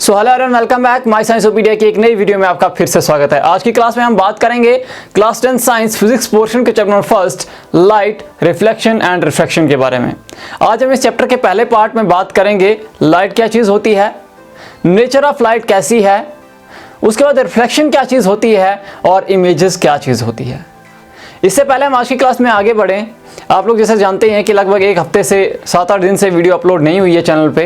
So hello everyone, welcome back my Sciencopedia की एक नई वीडियो में आपका फिर से स्वागत है। आज की क्लास में हम बात करेंगे क्लास 10 साइंस फिजिक्स पोर्शन के chapter number first light, reflection and refraction के बारे में। आज हम इस चैप्टर के पहले पार्ट में बात करेंगे लाइट क्या चीज़ होती है, नेचर ऑफ लाइट कैसी है, उसके बाद रिफ्लेक्शन क्या चीज़ होती है और इमेजेस क्या चीज़ होती है। इससे पहले हम आज की क्लास में आगे बढ़ें, आप लोग जैसे जानते हैं कि लगभग एक हफ्ते से 7-8 दिन से वीडियो अपलोड नहीं हुई है चैनल पे।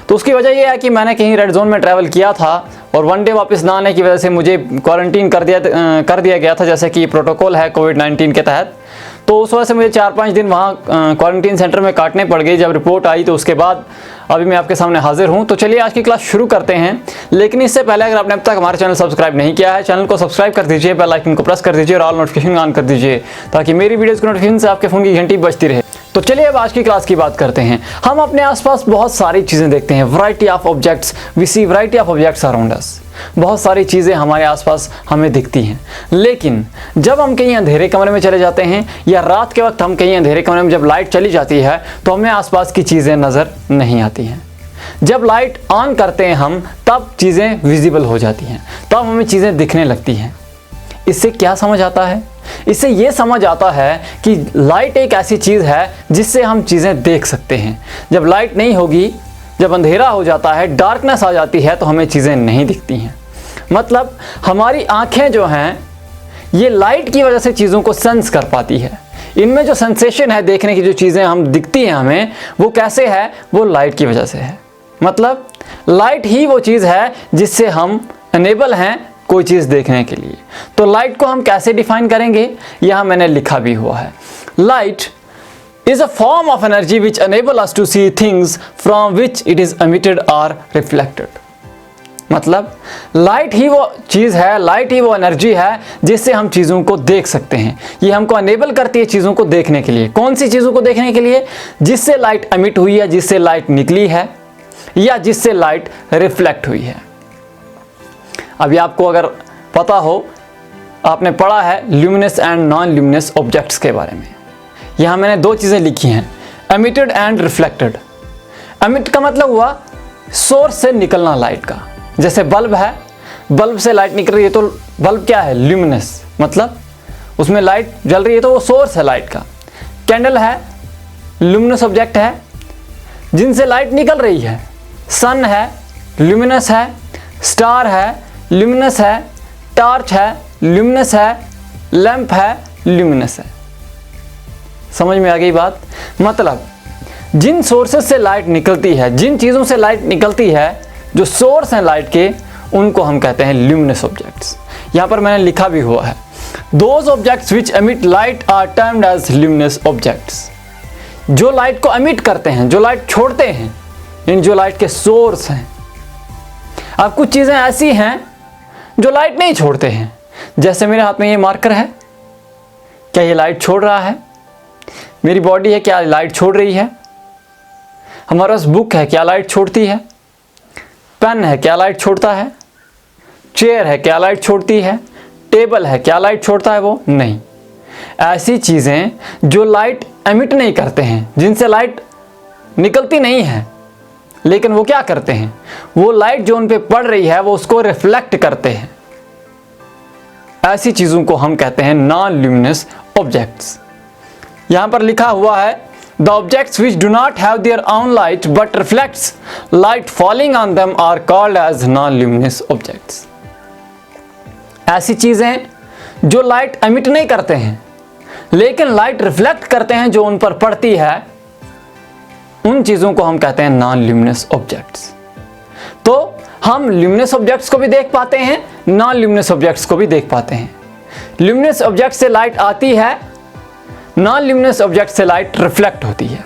तो उसकी वजह यह है कि मैंने कहीं रेड जोन में ट्रैवल किया था और वन डे वापस ना आने की वजह से मुझे क्वारंटीन कर दिया गया था, जैसे कि प्रोटोकॉल है कोविड-19 के तहत। तो उस वजह से मुझे 4-5 दिन वहाँ क्वारंटीन सेंटर में काटने पड़ गई। जब रिपोर्ट आई तो उसके बाद अभी मैं आपके सामने हाजिर हूँ। तो चलिए आज की क्लास शुरू करते हैं, लेकिन इससे पहले अगर आपने अब तक हमारे चैनल सब्सक्राइब नहीं किया है, चैनल को सब्सक्राइब कर दीजिए, बेल आइकन को प्रेस कर दीजिए और ऑल नोटिफिकेशन ऑन कर दीजिए ताकि मेरी वीडियोज़ की नोटिफिकेशन से आपके फ़ोन की घंटी बजती रहे। तो चलिए अब आज की क्लास की बात करते हैं। हम अपने आसपास बहुत सारी चीज़ें देखते हैं, variety of objects, we see variety of objects around us. बहुत सारी चीज़ें हमारे आसपास हमें दिखती हैं, लेकिन जब हम कहीं अंधेरे कमरे में चले जाते हैं या रात के वक्त हम कहीं अंधेरे कमरे में जब लाइट चली जाती है तो हमें आसपास की चीज़ें नज़र नहीं आती हैं। जब लाइट ऑन करते हैं हम तब चीज़ें विजिबल हो जाती हैं, तब हमें चीज़ें दिखने लगती हैं। इससे क्या समझ आता है? इससे ये समझ आता है कि लाइट एक ऐसी चीज़ है जिससे हम चीज़ें देख सकते हैं। जब लाइट नहीं होगी, जब अंधेरा हो जाता है, डार्कनेस आ जाती है, तो हमें चीज़ें नहीं दिखती हैं। मतलब हमारी आँखें जो हैं ये लाइट की वजह से चीज़ों को सेंस कर पाती है। इनमें जो सेंसेशन है, देखने की जो चीज़ें हम दिखती हैं हमें, वो कैसे है? वो लाइट की वजह से है। मतलब लाइट ही वो चीज़ है जिससे हम अनेबल हैं कोई चीज़ देखने के लिए। तो लाइट को हम कैसे डिफाइन करेंगे, यहाँ मैंने लिखा भी हुआ है। Light is a form of energy which enable us to see things from which it is emitted or reflected। मतलब लाइट ही वो चीज़ है, लाइट ही वो एनर्जी है जिससे हम चीज़ों को देख सकते हैं। ये हमको अनेबल करती है चीज़ों को देखने के लिए। कौन सी चीज़ों को देखने के लिए? जिससे लाइट एमिट हुई है, जिससे लाइट निकली है, या जिससे लाइट रिफ्लेक्ट हुई है। अभी आपको अगर पता हो, आपने पढ़ा है luminous and non luminous objects के बारे में। यहाँ मैंने दो चीज़ें लिखी हैं, एमिटेड एंड रिफ्लेक्टेड। एमिट का मतलब हुआ सोर्स से निकलना लाइट का। जैसे बल्ब है, बल्ब से लाइट निकल रही है तो बल्ब क्या है? ल्यूमिनस, मतलब उसमें लाइट जल रही है तो वो सोर्स है लाइट का। कैंडल है, ल्यूमिनस ऑब्जेक्ट है जिनसे लाइट निकल रही है। सन है, ल्यूमिनस है। स्टार है, ल्यूमिनस है। टॉर्च है, ल्यूमिनस है। लैंप है, ल्यूमिनस है। समझ में आ गई बात? मतलब जिन सोर्सेस से लाइट निकलती है, जिन चीज़ों से लाइट निकलती है, जो सोर्स हैं लाइट के, उनको हम कहते हैं ल्यूमिनस ऑब्जेक्ट्स। यहाँ पर मैंने लिखा भी हुआ है, those objects which emit light are termed as luminous objects. जो लाइट को एमिट करते हैं, जो लाइट छोड़ते हैं, इन जो लाइट के सोर्स हैं। अब कुछ चीज़ें ऐसी हैं जो लाइट नहीं छोड़ते हैं। जैसे मेरे हाथ में ये मार्कर है, क्या ये लाइट छोड़ रहा है? मेरी बॉडी है, क्या लाइट छोड़ रही है? हमारे पास बुक है, क्या लाइट छोड़ती है? पेन है, क्या लाइट छोड़ता है? चेयर है, क्या लाइट छोड़ती है? टेबल है, क्या लाइट छोड़ता है? वो नहीं। ऐसी चीज़ें जो लाइट एमिट नहीं करते हैं, जिनसे लाइट निकलती नहीं है, लेकिन वो क्या करते हैं? वो लाइट जो उन पे पड़ रही है वो उसको रिफ्लेक्ट करते हैं। ऐसी चीज़ों को हम कहते हैं नॉन ल्यूमिनस ऑब्जेक्ट्स। यहाँ पर लिखा हुआ है, the objects which do not have their own light but reflects light falling on them are called as non luminous objects. ऐसी चीज़ें जो लाइट एमिट नहीं करते हैं लेकिन लाइट रिफ्लेक्ट करते हैं जो उन पर पड़ती है, उन चीज़ों को हम कहते हैं नॉन ल्यूमिनस ऑब्जेक्ट्स। तो हम ल्यूमिनस ऑब्जेक्ट्स को भी देख पाते हैं, नॉन ल्यूमिनस ऑब्जेक्ट्स को भी देख पाते हैं। ल्यूमिनस ऑब्जेक्ट से लाइट आती है, नॉन ल्यूमिनस ऑब्जेक्ट से लाइट रिफ्लेक्ट होती है।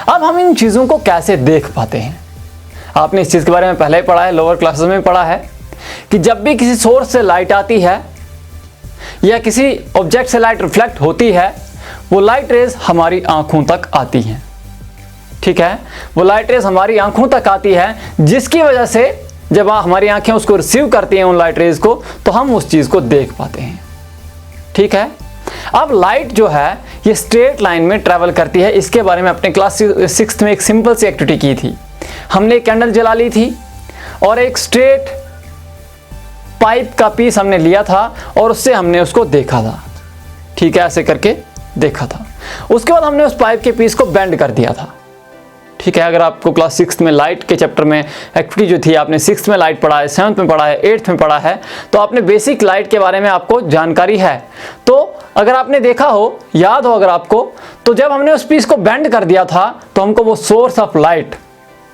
अब हम इन चीज़ों को कैसे देख पाते हैं? आपने इस चीज़ के बारे में पहले ही पढ़ा है, लोअर क्लासेस में पढ़ा है कि जब भी किसी सोर्स से लाइट आती है या किसी ऑब्जेक्ट से लाइट रिफ्लेक्ट होती है, वो लाइट रेज हमारी आंखों तक आती हैं। ठीक है, वो लाइट रेज हमारी आंखों तक आती है, जिसकी वजह से जब हमारी आंखें उसको रिसीव करती हैं उन लाइट रेज को, तो हम उस चीज़ को देख पाते हैं। ठीक है, अब लाइट जो है ये स्ट्रेट लाइन में ट्रैवल करती है। इसके बारे में अपने क्लास 6 में एक सिंपल सी एक्टिविटी की थी। हमने कैंडल जला ली थी और एक स्ट्रेट पाइप का पीस हमने लिया था और उससे हमने उसको देखा था, ठीक है, ऐसे करके देखा था। उसके बाद हमने उस पाइप के पीस को बेंड कर दिया था, ठीक है। अगर आपको क्लास 6 में लाइट के चैप्टर में एक्टिविटी जो थी, आपने 6th में लाइट पढ़ा है, 7th में पढ़ा है, 8th में पढ़ा है, तो आपने बेसिक लाइट के बारे में आपको जानकारी है। तो अगर आपने देखा हो, याद हो अगर आपको, तो जब हमने उस पीस को बेंड कर दिया था तो हमको वो सोर्स ऑफ लाइट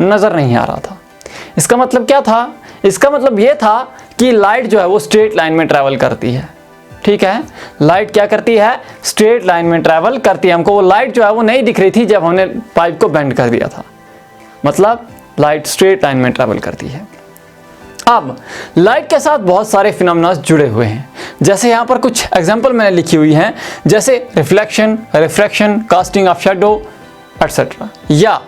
नज़र नहीं आ रहा था। इसका मतलब क्या था? इसका मतलब ये था कि लाइट जो है वो स्ट्रेट लाइन में ट्रैवल करती है, ठीक है। लाइट क्या करती है? स्ट्रेट लाइन में ट्रैवल करती है। हमको वो लाइट जो है वो नहीं दिख रही थी जब हमने पाइप को बेंड कर दिया था, मतलब लाइट स्ट्रेट लाइन में ट्रैवल करती है। अब लाइट के साथ बहुत सारे फिनोमेना जुड़े हुए हैं, जैसे यहाँ पर कुछ एग्जांपल मैंने लिखी हुई हैं, जैसे reflection, refraction, casting of shadow etcetera, या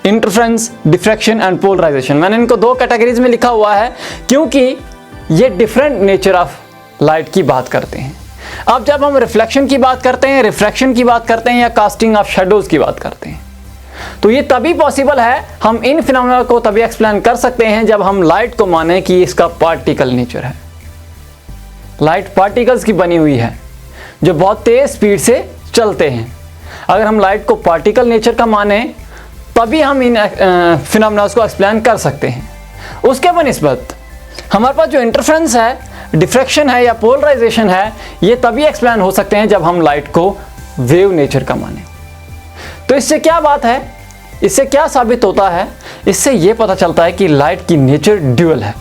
इंटरफेरेंस, डिफ्रैक्शन एंड पोलराइजेशन। मैंने इनको दो कैटेगरीज में लिखा हुआ है क्योंकि ये डिफरेंट नेचर ऑफ लाइट की बात करते हैं। अब जब हम रिफ्लेक्शन की बात करते हैं, रिफ्रैक्शन की बात करते हैं या कास्टिंग ऑफ शैडोज की बात करते हैं, तो ये तभी पॉसिबल है, हम इन फिनोमेना को तभी एक्सप्लेन कर सकते हैं जब हम लाइट को माने कि इसका पार्टिकल नेचर है। लाइट पार्टिकल्स की बनी हुई है जो बहुत तेज स्पीड से चलते हैं। अगर हम लाइट को पार्टिकल नेचर का माने तभी हम इन फिनोमेना को एक्सप्लेन कर सकते हैं। उसके बनिस्बत हमारे पास जो इंटरफेरेंस है, डिफ्रैक्शन है या पोलराइजेशन है, ये तभी एक्सप्लेन हो सकते हैं जब हम लाइट को वेव नेचर का माने। तो इससे क्या बात है, इससे क्या साबित होता है? इससे ये पता चलता है कि लाइट की नेचर ड्यूअल है।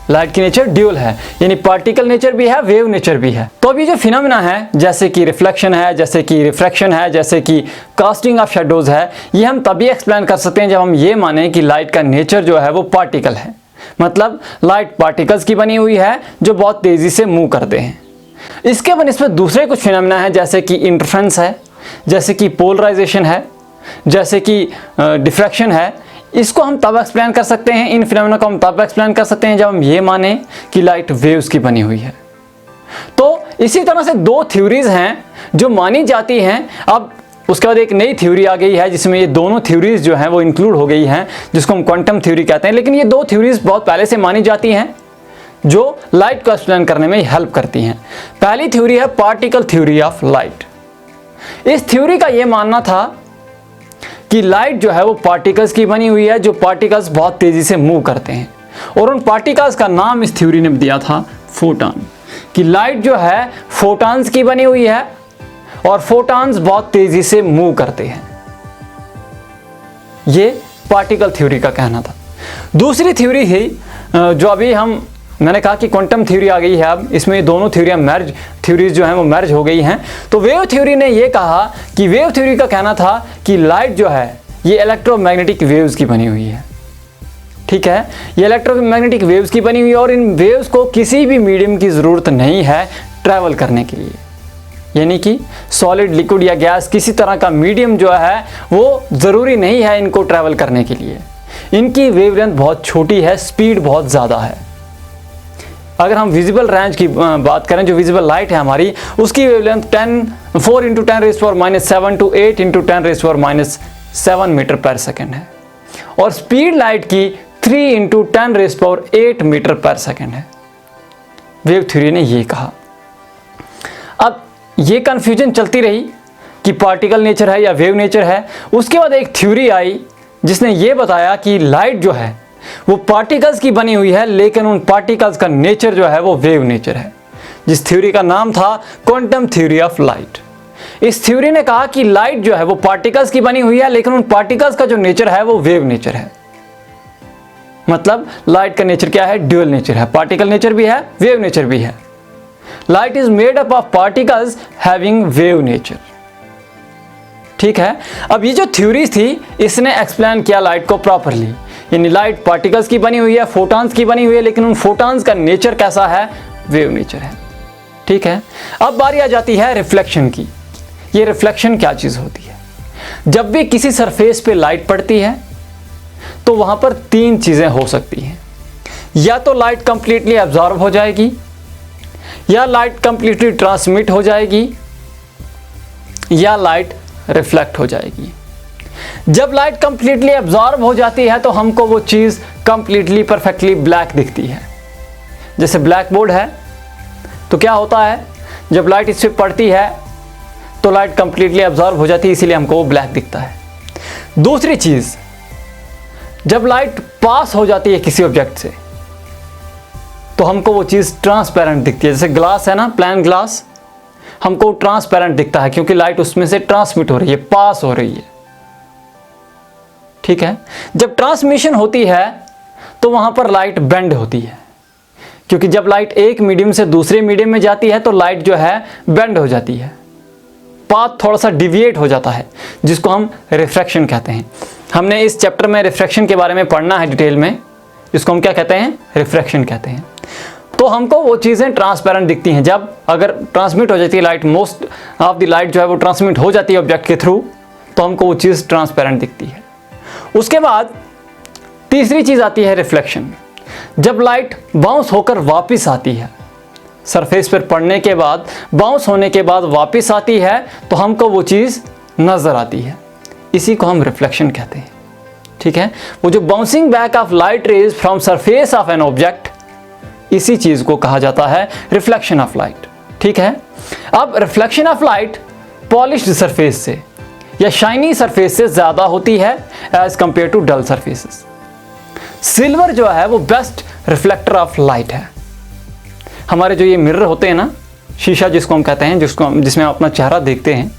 लाइट की नेचर ड्यूअल है, यानी पार्टिकल नेचर भी है, वेव नेचर भी है। तो अभी जो फिनोमेना है, जैसे कि रिफ्लेक्शन है, जैसे कि रिफ्रैक्शन है, जैसे कि कास्टिंग ऑफ शैडोज है, ये हम तभी एक्सप्लेन कर सकते हैं जब हम ये माने कि लाइट का नेचर जो है वो पार्टिकल है। मतलब लाइट पार्टिकल्स की बनी हुई है जो बहुत तेजी से मूव करते हैं। इसके बनिस्बत दूसरे कुछ फिनोमेना है, जैसे कि इंटरफेरेंस है, जैसे कि पोलराइजेशन है, जैसे कि डिफ्रैक्शन है। इसको हम तब एक्सप्लेन कर सकते हैं, इन फिनोमेना को हम तब एक्सप्लेन कर सकते हैं जब हम ये माने कि लाइट वेव्स की बनी हुई है। तो इसी तरह से दो थ्योरीज हैं जो मानी जाती हैं। अब उसके बाद एक नई थ्योरी आ गई है जिसमें ये दोनों थ्योरीज जो हैं वो इंक्लूड हो गई हैं, जिसको हम क्वांटम थ्योरी कहते हैं। लेकिन ये दो थ्योरीज बहुत पहले से मानी जाती हैं जो लाइट को एक्सप्लेन करने में हेल्प करती हैं। पहली थ्योरी है पार्टिकल थ्योरी ऑफ लाइट। इस थ्योरी का ये मानना था कि लाइट जो है वो पार्टिकल्स की बनी हुई है, जो पार्टिकल्स बहुत तेजी से मूव करते हैं, और उन पार्टिकल्स का नाम इस थ्योरी ने दिया था फोटॉन, कि लाइट जो है फोटॉन्स की बनी हुई है और फोटॉन्स बहुत तेजी से मूव करते हैं। ये पार्टिकल थ्योरी का कहना था। दूसरी थ्योरी थी जो अभी मैंने कहा कि क्वांटम थ्योरी आ गई है, अब इसमें दोनों थ्योरियां मर्ज, थ्योरीज जो हैं वो मर्ज हो गई हैं। तो वेव थ्योरी ने ये कहा कि वेव थ्योरी का कहना था कि लाइट जो है ये इलेक्ट्रोमैग्नेटिक वेव्स की बनी हुई है, ठीक है। ये इलेक्ट्रोमैग्नेटिक वेव्स की बनी हुई है और इन वेव्स को किसी भी मीडियम की ज़रूरत नहीं है ट्रैवल करने के लिए, यानी कि सॉलिड, लिक्विड या गैस, किसी तरह का मीडियम जो है वो ज़रूरी नहीं है इनको ट्रैवल करने के लिए। इनकी वेवलेंथ बहुत छोटी है, स्पीड बहुत ज़्यादा है। अगर हम विजिबल रेंज की बात करें, जो विजिबल लाइट है हमारी, उसकी वेवलेंथ 4 × 10⁻⁷ to 8 × 10⁻⁷ मीटर पर सेकेंड है, और स्पीड लाइट की 3 × 10⁸ मीटर पर सेकेंड है। वेव थ्योरी ने ये कहा। अब ये कंफ्यूजन चलती रही कि पार्टिकल नेचर है या वेव नेचर है। उसके बाद एक थ्योरी आई जिसने ये बताया कि लाइट जो है वो पार्टिकल्स की बनी हुई है, लेकिन उन पार्टिकल्स का नेचर जो है वो वेव नेचर है, जिस थ्योरी का नाम था क्वांटम थ्योरी ऑफ लाइट। इस थ्योरी ने कहा कि लाइट जो है वो पार्टिकल्स की बनी हुई है, लेकिन उन पार्टिकल्स का जो नेचर है वो वेव नेचर है। मतलब लाइट का नेचर क्या है? ड्यूअल नेचर है, पार्टिकल नेचर भी है, वेव नेचर भी है। Light is made up of particles having wave nature, ठीक है। अब ये जो थ्योरीज थी इसने एक्सप्लेन किया लाइट को प्रॉपरली, यानी लाइट पार्टिकल्स की बनी हुई है, फोटॉन्स की बनी हुई है, लेकिन उन फोटॉन्स का नेचर कैसा है? वेव नेचर है, ठीक है। अब बारी आ जाती है रिफ्लेक्शन की। ये रिफ्लेक्शन क्या चीज़ होती है? जब भी किसी सरफेस पे लाइट पड़ती है तो वहाँ पर तीन चीज़ें हो सकती हैं। या तो लाइट कंप्लीटली एब्जॉर्ब हो जाएगी, या लाइट कंप्लीटली ट्रांसमिट हो जाएगी, या लाइट रिफ्लेक्ट हो जाएगी। जब लाइट कंप्लीटली एब्जॉर्ब हो जाती है तो हमको वो चीज़ कंप्लीटली परफेक्टली ब्लैक दिखती है। जैसे ब्लैक बोर्ड है तो क्या होता है, जब लाइट इस पर पड़ती है तो लाइट कंप्लीटली एब्जॉर्ब हो जाती है, इसीलिए हमको वो ब्लैक दिखता है। दूसरी चीज़, जब लाइट पास हो जाती है किसी ऑब्जेक्ट से तो हमको वो चीज़ ट्रांसपेरेंट दिखती है। जैसे ग्लास है ना, प्लेन ग्लास, हमको ट्रांसपेरेंट दिखता है क्योंकि लाइट उसमें से ट्रांसमिट हो रही है, पास हो रही है। ठीक है। जब ट्रांसमिशन होती है तो वहां पर लाइट बेंड होती है, क्योंकि जब लाइट एक मीडियम से दूसरे मीडियम में जाती है तो लाइट जो है बेंड हो जाती है, पाथ थोड़ा सा डिविएट हो जाता है, जिसको हम रिफ्रैक्शन कहते हैं। हमने इस चैप्टर में रिफ्रैक्शन के बारे में पढ़ना है डिटेल में, इसको हम क्या कहते हैं, रिफ्रैक्शन कहते हैं। तो हमको वो चीज़ें ट्रांसपेरेंट दिखती हैं। जब अगर ट्रांसमिट हो जाती है light, most of the light जो है वो ट्रांसमिट हो जाती है ऑब्जेक्ट के थ्रू, तो हमको वो चीज़ ट्रांसपेरेंट दिखती है। उसके बाद तीसरी चीज़ आती है रिफ्लेक्शन। जब लाइट बाउंस होकर वापस आती है, सरफेस पर पड़ने के बाद, बाउंस होने के बाद वापस आती है, तो हमको वो चीज़ नज़र आती है, इसी को हम रिफ्लेक्शन कहते हैं। ठीक है। वो जो bouncing back of light rays from surface of an object, इसी चीज़ को कहा जाता है रिफ्लेक्शन ऑफ लाइट। ठीक है। अब reflection of light polished surface से या शाइनी सरफेस से ज़्यादा होती है as compare to dull surfaces. Silver जो है वो बेस्ट रिफ्लेक्टर ऑफ लाइट है। हमारे जो ये मिरर होते हैं ना, शीशा जिसको हम कहते हैं, जिसमें हम अपना चेहरा देखते हैं,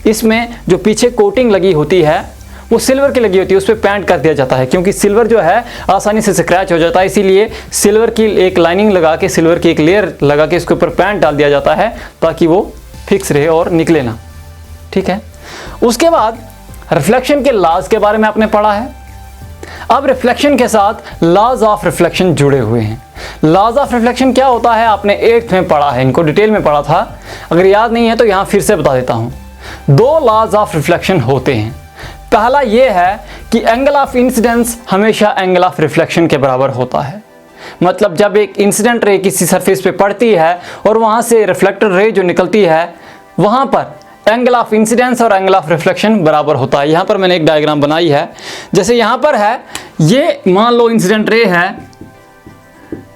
इसमें जो पीछे कोटिंग लगी होती है वो सिल्वर की लगी होती है, उस पर पेंट कर दिया जाता है, क्योंकि सिल्वर जो है आसानी से स्क्रैच हो जाता है, इसीलिए सिल्वर की एक लाइनिंग लगा के, सिल्वर की एक लेयर लगा के इसके ऊपर पेंट डाल दिया जाता है ताकि वो फिक्स रहे और निकले ना। ठीक है। उसके बाद रिफ्लेक्शन के लॉज के बारे में आपने पढ़ा है। अब रिफ्लेक्शन के साथ लॉज ऑफ रिफ्लेक्शन जुड़े हुए हैं। लॉज ऑफ रिफ्लेक्शन क्या होता है, आपने 8th में पढ़ा है, इनको डिटेल में पढ़ा था, अगर याद नहीं है तो यहाँ फिर से बता देता हूँ। 2 लॉज ऑफ रिफ्लेक्शन होते हैं। पहला ये है कि एंगल ऑफ इंसिडेंस हमेशा एंगल ऑफ रिफ्लेक्शन के बराबर होता है। मतलब जब एक इंसिडेंट रे किसी सरफेस पे पड़ती है और वहाँ से रिफ्लेक्टेड रे जो निकलती है, वहाँ पर एंगल ऑफ इंसिडेंस और एंगल ऑफ रिफ्लेक्शन बराबर होता है। यहाँ पर मैंने एक डायग्राम बनाई है। जैसे यहाँ पर है, ये मान लो इंसिडेंट रे है,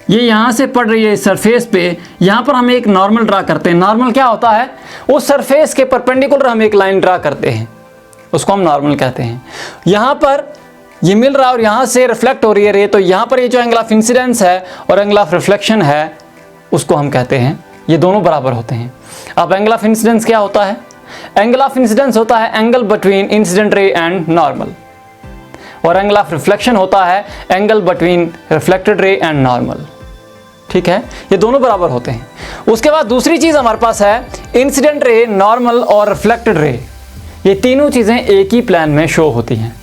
ये यहाँ से पड़ रही है इस सरफेस पे, यहाँ पर हम एक नॉर्मल ड्रा करते हैं। नॉर्मल क्या होता है, उस सरफेस के परपेंडिकुलर हम एक लाइन ड्रा करते हैं, उसको हम नॉर्मल कहते हैं। यहाँ पर ये मिल रहा है और यहाँ से रिफ्लेक्ट हो रही है रे, तो यहाँ पर ये जो एंगल ऑफ इंसिडेंस है और एंगल ऑफ रिफ्लेक्शन है उसको हम कहते हैं, ये दोनों बराबर होते हैं। अब एंगल ऑफ इंसिडेंस क्या होता है, एंगल ऑफ इंसिडेंस होता है angle between incident ray and normal, और एंगल ऑफ रिफ्लेक्शन होता है angle between reflected ray and normal. ठीक है। ये दोनों बराबर होते हैं। उसके बाद दूसरी चीज़ हमारे पास है इंसिडेंट रे, नॉर्मल और रिफ्लेक्टेड रे। ये तीनों चीज़ें एक ही प्लान में शो होती हैं।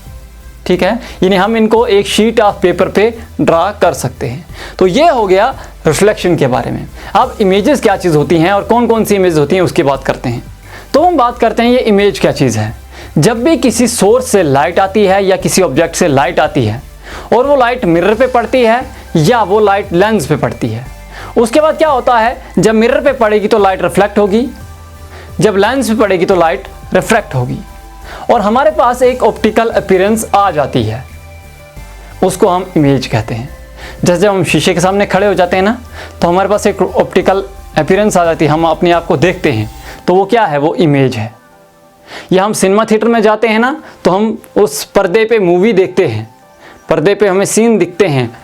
ठीक है। यानी हम इनको एक शीट ऑफ पेपर पे ड्रा कर सकते हैं। तो ये हो गया रिफ्लेक्शन के बारे में। अब इमेजेस क्या चीज़ होती हैं और कौन कौन सी इमेज होती हैं उसकी बात करते हैं। तो हम बात करते हैं ये इमेज क्या चीज़ है। जब भी किसी सोर्स से लाइट आती है या किसी ऑब्जेक्ट से लाइट आती है और वो लाइट मिरर पे पड़ती है या वो लाइट लेंस पे पड़ती है, उसके बाद क्या होता है, जब मिरर पे पड़ेगी तो लाइट रिफ्लेक्ट होगी, जब लेंस पे पड़ेगी तो लाइट रिफ्रैक्ट होगी, और हमारे पास एक ऑप्टिकल अपीयरेंस आ जाती है, उसको हम इमेज कहते हैं। जैसे जब हम शीशे के सामने खड़े हो जाते हैं ना, तो हमारे पास एक ऑप्टिकल अपीयरेंस आ जाती है, हम अपने आप को देखते हैं, तो वो क्या है, वो इमेज है। या हम सिनेमा थिएटर में जाते हैं ना, तो हम उस पर्दे पे मूवी देखते हैं, पर्दे पे हमें सीन दिखते हैं,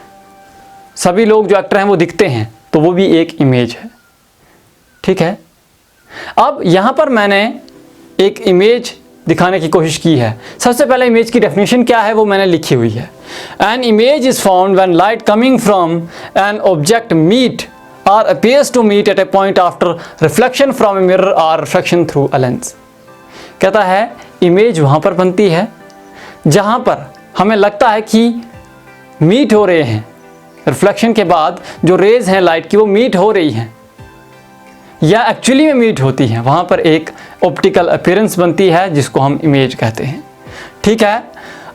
सभी लोग जो एक्टर हैं वो दिखते हैं, तो वो भी एक इमेज है। ठीक है। अब यहाँ पर मैंने एक इमेज दिखाने की कोशिश की है। सबसे पहले इमेज की डेफिनेशन क्या है वो मैंने लिखी हुई है। An image is found when light coming from an object meet or appears to meet at a point after reflection from a mirror or reflection through a lens। कहता है इमेज वहाँ पर बनती है जहाँ पर हमें लगता है कि मीट हो रहे हैं, रिफ्लेक्शन के बाद जो रेज हैं लाइट की वो मीट हो रही हैं या एक्चुअली में मीट होती हैं, वहाँ पर एक ऑप्टिकल अपीयरेंस बनती है जिसको हम इमेज कहते हैं। ठीक है।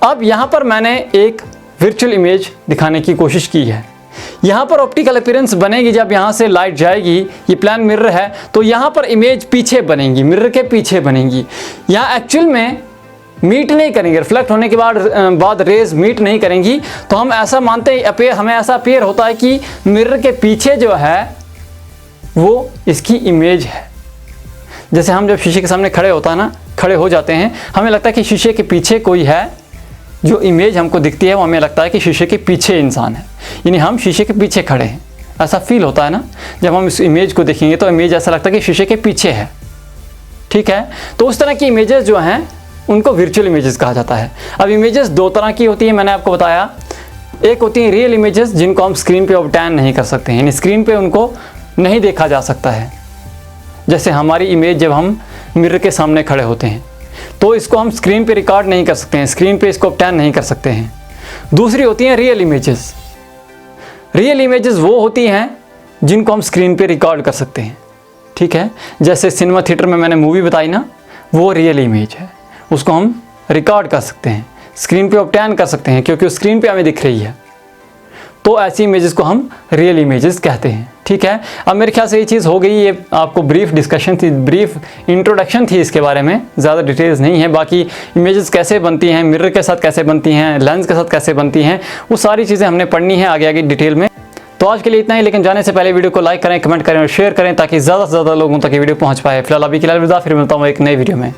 अब यहाँ पर मैंने एक वर्चुअल इमेज दिखाने की कोशिश की है। यहाँ पर ऑप्टिकल अपीयरेंस बनेगी जब यहाँ से लाइट जाएगी, ये प्लान मिरर है, तो यहाँ पर इमेज पीछे बनेगी, मिरर के पीछे बनेगी। यहाँ एक्चुअल में मीट नहीं करेंगे, रिफ्लेक्ट होने के बाद रेज मीट नहीं करेंगी, तो हम ऐसा मानते हैं, हमें ऐसा अपीयर होता है कि मिरर के पीछे जो है वो इसकी इमेज है। जैसे हम जब शीशे के सामने खड़े हो जाते हैं, हमें लगता है कि शीशे के पीछे कोई है, जो इमेज हमको दिखती है वो हमें लगता है कि शीशे के पीछे इंसान है, यानी हम शीशे के पीछे खड़े हैं। ऐसा फील होता है ना, जब हम इस इमेज को देखेंगे तो इमेज ऐसा लगता है कि शीशे के पीछे है। ठीक है, तो उस तरह की इमेजेस जो हैं उनको वर्चुअल इमेजेस कहा जाता है। अब इमेजेस दो तरह की होती है, मैंने आपको बताया। एक होती है रियल इमेजेस, जिनको हम स्क्रीन पे ऑब्टेन नहीं कर सकते हैं, यानी स्क्रीन पे उनको नहीं देखा जा सकता है। जैसे हमारी इमेज जब हम मिरर के सामने खड़े होते हैं तो इसको हम स्क्रीन पे रिकॉर्ड नहीं कर सकते हैं, स्क्रीन पे इसको ऑब्टेन नहीं कर सकते हैं। दूसरी होती हैं रियल इमेजेस। रियल इमेजेस वो होती हैं जिनको हम स्क्रीन पे रिकॉर्ड कर सकते हैं। ठीक है, जैसे सिनेमा थिएटर में मैंने मूवी बताई ना, वो रियल इमेज है, उसको हम रिकॉर्ड कर सकते हैं, स्क्रीन पे ऑब्टेन कर सकते हैं क्योंकि स्क्रीन पे हमें दिख रही है। तो ऐसी इमेजेस को हम रियल इमेजेस कहते हैं। ठीक है, अब मेरे ख्याल से ये चीज़ हो गई। ये आपको ब्रीफ डिस्कशन थी, ब्रीफ इंट्रोडक्शन थी इसके बारे में, ज़्यादा डिटेल्स नहीं है। बाकी इमेजेस कैसे बनती हैं, मिरर के साथ कैसे बनती हैं, लेंस के साथ कैसे बनती हैं, वो सारी चीज़ें हमने पढ़नी है आगे आगे डिटेल में। तो आज के लिए इतना ही, लेकिन जाने से पहले वीडियो को लाइक करें, कमेंट करें और शेयर करें ताकि ज़्यादा से ज़्यादा लोगों तक ये वीडियो पहुँच पाए। फिलहाल अभी के लिए अलविदा, फिर मिलता हूँ एक नई वीडियो में।